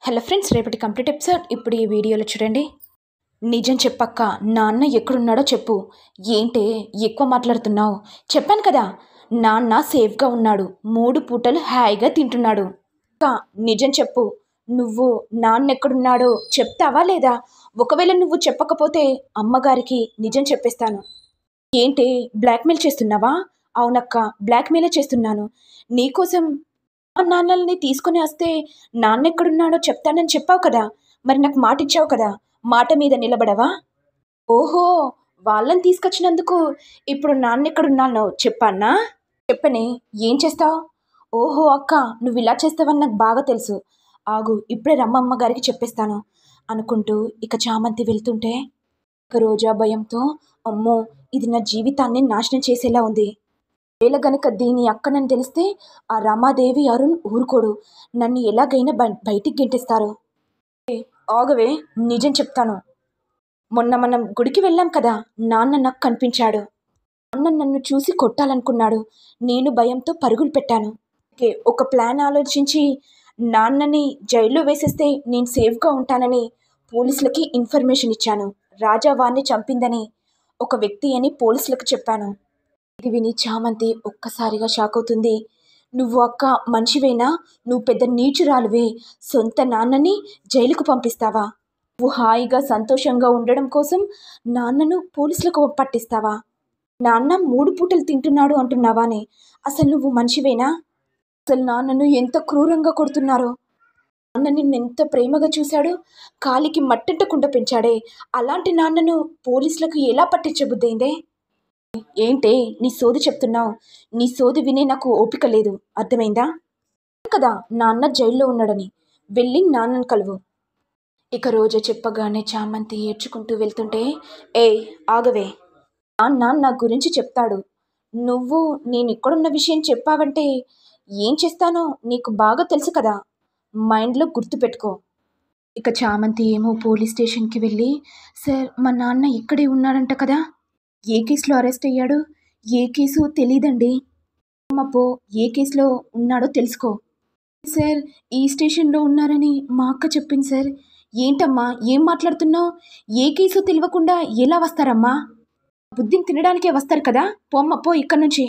Hello friends, రేపటి complete episode ఇప్పుడు ఈ వీడియోలో చూడండి. నిజం చెప్పక్క, నాన్న ఎక్కడున్నాడో చెప్పు. ఏంటే ఎక్కువ మాట్లాడుతున్నావు? చెప్పాను కదా, నాన్న సేఫ్గా ఉన్నాడు, 3 పూటలు హాయిగా తింటున్నాడు. అక్క, నిజం చెప్పు. నువ్వు నాన్న ఎక్కడున్నాడో చెప్తావా లేదా? ఒకవేళ నువ్వు చెప్పకపోతే అమ్మగారికి నిజం చెప్పేస్తాను. ఏంటి బ్లాక్మెయిల్ చేస్తున్నావా? అవునక్క, బ్లాక్మెయిలే చేస్తున్నాను. నీకోసం నాన్నల్ని తీసుకుని వస్తే నాన్న ఎక్కడున్నాడో చెప్తానని చెప్పావు కదా, మరి నాకు మాట ఇచ్చావు కదా, మాట మీద నిలబడవా? ఓహో, వాళ్ళని తీసుకొచ్చినందుకు ఇప్పుడు నాన్న ఎక్కడున్నానో చెప్పానా? చెప్పనే, ఏం చేస్తావు? ఓహో అక్క, నువ్వు ఇలా చేస్తావని నాకు బాగా తెలుసు. ఆగు, ఇప్పుడే రమ్మమ్మ గారికి చెప్పేస్తాను అనుకుంటూ ఇక చామంతి వెళ్తుంటే ఇక రోజా భయంతో, అమ్మో, ఇది నా జీవితాన్ని నాశనం చేసేలా ఉంది. వేళ గనుక దీని అక్కనని తెలిస్తే ఆ రమాదేవి అరుణ్ ఊరుకోడు, నన్ను ఎలాగైనా బయటికి గెంటేస్తారు. ఆగవే, నిజం చెప్తాను. మొన్న మనం గుడికి వెళ్ళాం కదా, నాన్న నాకు కనిపించాడు. నాన్న నన్ను చూసి కొట్టాలనుకున్నాడు. నేను భయంతో పరుగులు పెట్టాను. ఒక ప్లాన్ ఆలోచించి నాన్నని జైల్లో వేసేస్తే నేను సేఫ్గా ఉంటానని పోలీసులకి ఇన్ఫర్మేషన్ ఇచ్చాను. రాజా వారిని చంపిందని ఒక వ్యక్తి అని పోలీసులకు చెప్పాను. ఇది విని చామంతి ఒక్కసారిగా షాక్ అవుతుంది. నువ్వు అక్క మనిషివేనా? నువ్వు పెద్ద నీచురాలువే. సొంత నాన్నని జైలుకు పంపిస్తావా? నువ్వు హాయిగా సంతోషంగా ఉండడం కోసం నాన్నను పోలీసులకు పట్టిస్తావా? నాన్న 3 పూటలు తింటున్నాడు అంటున్నావానే, అసలు నువ్వు మనిషివేనా? అసలు నాన్నను ఎంత క్రూరంగా కొడుతున్నారో. నాన్న నిన్నెంత ప్రేమగా చూశాడో, కాలికి మట్టంటకుండా పెంచాడే, అలాంటి నాన్నను పోలీసులకు ఎలా పట్టించబుద్దైందే? ఏంటే నీ సోది చెప్తున్నావు? నీ సోది వినే నాకు ఓపిక లేదు, అర్థమైందా? కదా నాన్న జైల్లో ఉన్నాడని, వెళ్ళి నాన్నను కలువు. ఇక రోజా చెప్పగానే చామంతి ఏడ్చుకుంటూ వెళ్తుంటే, ఏయ్ ఆగవే, నాన్న నా గురించి చెప్తాడు. నువ్వు నేను ఇక్కడున్న విషయం చెప్పావంటే ఏం చేస్తానో నీకు బాగా తెలుసు కదా, మైండ్లో గుర్తుపెట్టుకో. ఇక చామంతి ఏమో పోలీస్ స్టేషన్కి వెళ్ళి, సార్ మా నాన్న ఇక్కడే ఉన్నాడంట కదా, ఏ కేసులో అరెస్ట్ అయ్యాడు? ఏ కేసు తెలీదండి. అమ్మపో, ఏ కేసులో ఉన్నాడో తెలుసుకో. సార్, ఈ స్టేషన్లో ఉన్నారని మా అక్క చెప్పింది సార్. ఏంటమ్మా ఏం మాట్లాడుతున్నావు? ఏ కేసు తెలియకుండా ఎలా వస్తారమ్మా? బుద్ధిని తినడానికే వస్తారు కదా, పోమ్మపో ఇక్కడి నుంచి.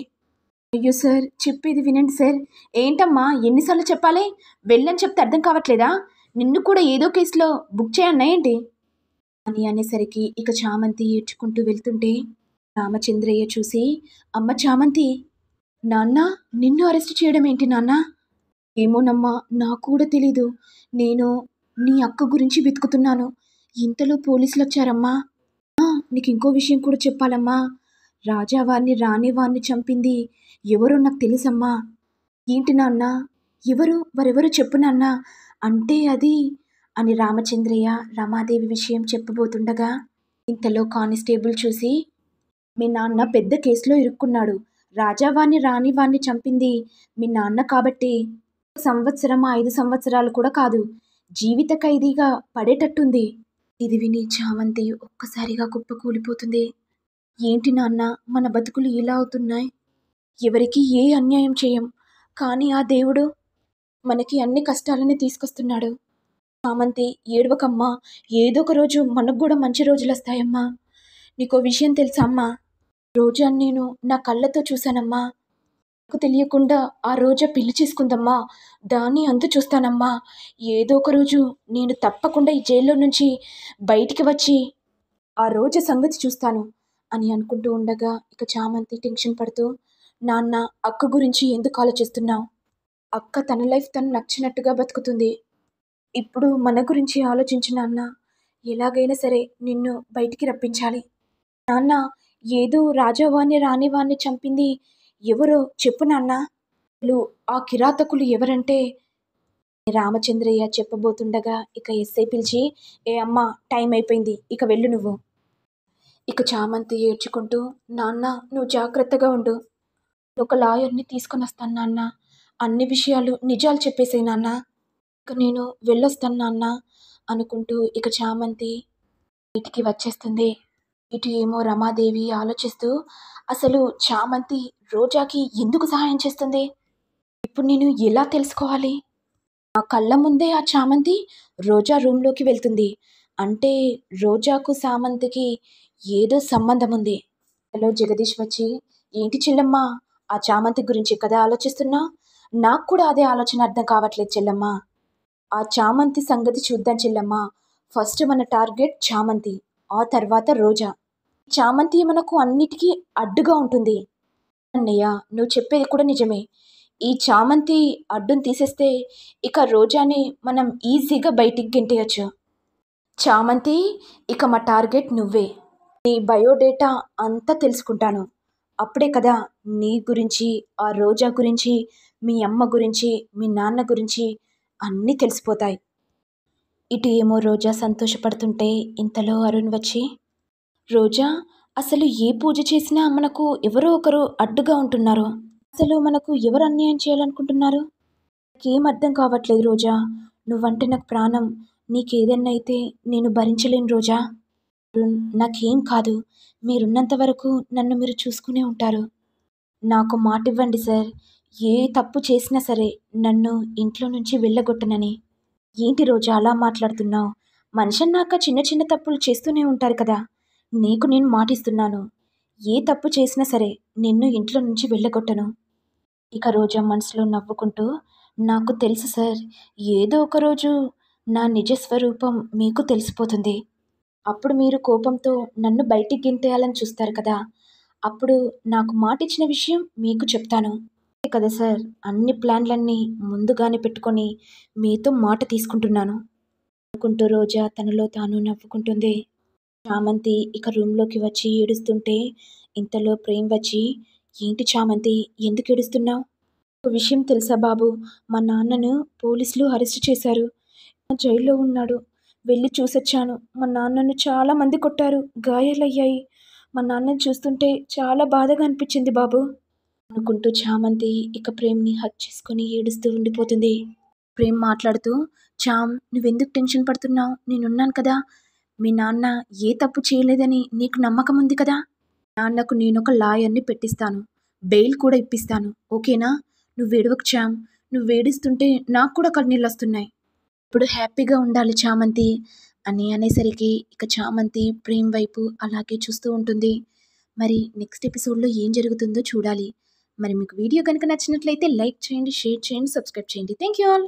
అయ్యో సార్, చెప్పేది వినండి సార్. ఏంటమ్మా ఎన్నిసార్లు చెప్పాలి? వెళ్ళని చెప్తే అర్థం కావట్లేదా? నిన్ను కూడా ఏదో కేసులో బుక్ చేయన్నా ఏంటి అని అనేసరికి ఇక చామంతి ఏడ్చుకుంటూ వెళ్తుంటే రామచంద్రయ్య చూసి, అమ్మ చామంతి, నాన్న నిన్ను అరెస్ట్ చేయడం ఏంటి నాన్న? ఏమోనమ్మా, నాకు కూడా తెలీదు. నేను నీ అక్క గురించి వెతుకుతున్నాను, ఇంతలో పోలీసులు వచ్చారమ్మా. నీకు ఇంకో విషయం కూడా చెప్పాలమ్మా. రాజావారిని రాణివారిని చంపింది ఎవరో నాకు తెలుసమ్మా. ఏంటి నాన్న? వారెవరు చెప్పు నాన్న. అంటే అది అని రామచంద్రయ్య రమాదేవి విషయం చెప్పబోతుండగా ఇంతలో కానిస్టేబుల్ చూసి, మీ నాన్న పెద్ద కేసులో ఇరుక్కున్నాడు. రాజావాణ్ణి రాణివాణ్ణి చంపింది మీ నాన్న కాబట్టి 1 సంవత్సరం 5 సంవత్సరాలు కూడా కాదు, జీవిత ఖైదీగా పడేటట్టుంది. ఇది విని చామంతి ఒక్కసారిగా కుప్పకూలిపోతుంది. ఏంటి నాన్న, మన బతుకులు ఇలా అవుతున్నాయి? ఎవరికి ఏ అన్యాయం చేయం, కానీ ఆ దేవుడు మనకి అన్ని కష్టాలని తీసుకొస్తున్నాడు. చామంతి ఏడవకమ్మా, ఏదో ఒక రోజు మనకు కూడా మంచి రోజులు వస్తాయమ్మా. నీకో విషయం తెలుసా అమ్మా? రోజా నేను నా కళ్ళతో చూశానమ్మా. నాకు తెలియకుండా ఆ రోజా పెళ్లి చేసుకుందమ్మా. దాన్ని అంతు చూస్తానమ్మా. ఏదో ఒక రోజు నేను తప్పకుండా ఈ జైల్లో నుంచి బయటికి వచ్చి ఆ రోజా సంగతి చూస్తాను అని అనుకుంటూ ఉండగా ఇక చామంతి టెన్షన్ పడుతూ, నాన్న అక్క గురించి ఎందుకు ఆలోచిస్తున్నావు? అక్క తన లైఫ్ తను నచ్చినట్టుగా బతుకుతుంది. ఇప్పుడు మన గురించి ఆలోచించు నాన్న. ఎలాగైనా సరే నిన్ను బయటికి రప్పించాలి. నాన్న, ఏదో రాజావాణ్ణి రాణివాణ్ణి చంపింది ఎవరో చెప్పు నాన్న. ఆ కిరాతకులు ఎవరంటే రామచంద్రయ్య చెప్పబోతుండగా ఇక ఎస్ఐ పిలిచి, ఏ అమ్మ, టైం అయిపోయింది, ఇక వెళ్ళు నువ్వు. ఇక చామంతి ఏడ్చుకుంటూ, నాన్న నువ్వు జాగ్రత్తగా ఉండు, ఒక లాయర్ని తీసుకొని వస్తాను నాన్న, అన్ని విషయాలు నిజాలు చెప్పేసేయి నాన్న, ఇక నేను వెళ్ళొస్తాను నాన్న అనుకుంటూ ఇక చామంతి ఇంటికి వచ్చేస్తుంది. ఇటు ఏమో రమాదేవి ఆలోచిస్తూ, అసలు చామంతి రోజాకి ఎందుకు సహాయం చేస్తుంది? ఇప్పుడు నేను ఎలా తెలుసుకోవాలి? ఆ కళ్ళ ముందే ఆ చామంతి రోజా రూమ్‌లోకి వెళ్తుంది. అంటే రోజాకు, సామంతికి ఏదో సంబంధం ఉంది. హలో జగదీష్ వచ్చి, "ఏంటి చెల్లెమ్మ ఆ చామంతి గురించే కదా ఆలోచిస్తున్నావు? నాకు కూడా అదే ఆలోచన అర్థం కావట్లేదు చెల్లెమ్మ. ఆ చామంతి సంగతి చూద్దాం చెల్లెమ్మ. ఫస్ట్ మన టార్గెట్ చామంతి. ఆ తర్వాత రోజా. చామంతి మనకు అన్నిటికీ అడ్డుగా ఉంటుంది." అన్నయ్య, నువ్వు చెప్పేది కూడా నిజమే. ఈ చామంతి అడ్డుని తీసేస్తే ఇక రోజాని మనం ఈజీగా బయటికి గెంటేయొచ్చు. చామంతి, ఇక మా టార్గెట్ నువ్వే. నీ బయోడేటా అంతా తెలుసుకుంటాను. అప్పుడే కదా నీ గురించి, ఆ రోజా గురించి, మీ అమ్మ గురించి, మీ నాన్న గురించి అన్నీ తెలిసిపోతాయి. ఇటు ఏమో రోజా సంతోషపడుతుంటే ఇంతలో అరుణ్ వచ్చి, రోజా, అసలు ఏ పూజ చేసినా మనకు ఎవరో ఒకరు అడ్డుగా ఉంటున్నారు. అసలు మనకు ఎవరు అన్యాయం చేయాలనుకుంటున్నారు? నాకేం అర్థం కావట్లేదు రోజా. నువ్వంటే నాకు ప్రాణం. నీకేదన్నా అయితే నేను భరించలేను రోజా. అరుణ్, నాకేం కాదు. మీరున్నంత వరకు నన్ను మీరు చూసుకునే ఉంటారు. నాకు మాటివ్వండి సార్. ఏ తప్పు చేసినా సరే నన్ను ఇంట్లో నుంచి వెళ్ళగొట్టనని. ఏంటి రోజా అలా మాట్లాడుతున్నావు? మనిషన్నాక చిన్న చిన్న తప్పులు చేస్తూనే ఉంటారు కదా. నీకు నేను మాటిస్తున్నాను. ఏ తప్పు చేసినా సరే నిన్ను ఇంట్లో నుంచి వెళ్ళగొట్టను. ఇక రోజా మనసులో నవ్వుకుంటూ, నాకు తెలుసు సార్. ఏదో ఒక రోజు నా నిజ స్వరూపం మీకు తెలిసిపోతుంది. అప్పుడు మీరు కోపంతో నన్ను బయటికి గెంటేయాలని చూస్తారు కదా. అప్పుడు నాకు మాటిచ్చిన విషయం మీకు చెప్తాను. అంతే కదా సార్, అన్ని ప్లాన్లన్నీ ముందుగానే పెట్టుకొని మీతో మాట తీసుకుంటున్నాను. అనుకుంటూ రోజా తనలో తాను నవ్వుకుంటుంది. చామంతి ఇక రూమ్‌లోకి వచ్చి ఏడుస్తుంటే, ఇంతలో ప్రేమ్ వచ్చి, "ఏంటి చామంతి, ఎందుకు ఏడుస్తున్నావు? ఒక విషయం తెలుసా బాబు, మా నాన్నను పోలీసులు అరెస్ట్ చేశారు. జైల్లో ఉన్నాడు. వెళ్ళి చూసొచ్చాను. మా నాన్నను చాలా మంది కొట్టారు. గాయాలయ్యాయి. మా నాన్నని చూస్తుంటే చాలా బాధగా అనిపించింది బాబు." అనుకుంటూ చామంతి ఇక ప్రేమ్‌ని హగ్ చేసుకొని ఏడుస్తూ ఉండిపోతుంది. ప్రేమ్ మాట్లాడుతూ, "చామ్, నువ్వెందుకు టెన్షన్ పడుతున్నావు? నేనున్నాను కదా. మీ నాన్న ఏ తప్పు చేయలేదని నీకు నమ్మకం ఉంది కదా. నాన్నకు నేనొక లాయర్‌ని పెట్టిస్తాను. బెయిల్ కూడా ఇప్పిస్తాను. ఓకేనా? నువ్వేడవకు చామ్. నువ్వేడుస్తుంటే నాకు కూడా కన్నీళ్ళొస్తున్నాయి. ఇప్పుడు హ్యాపీగా ఉండాలి చామంతి" అని అనేసరికి ఇక చామంతి ప్రేమ్ వైపు అలాగే చూస్తూ ఉంటుంది. మరి నెక్స్ట్ ఎపిసోడ్‌లో ఏం జరుగుతుందో చూడాలి. మరి మీకు వీడియో గనుక నచ్చినట్లయితే లైక్ చేయండి, షేర్ చేయండి, సబ్స్క్రైబ్ చేయండి. Thank you all.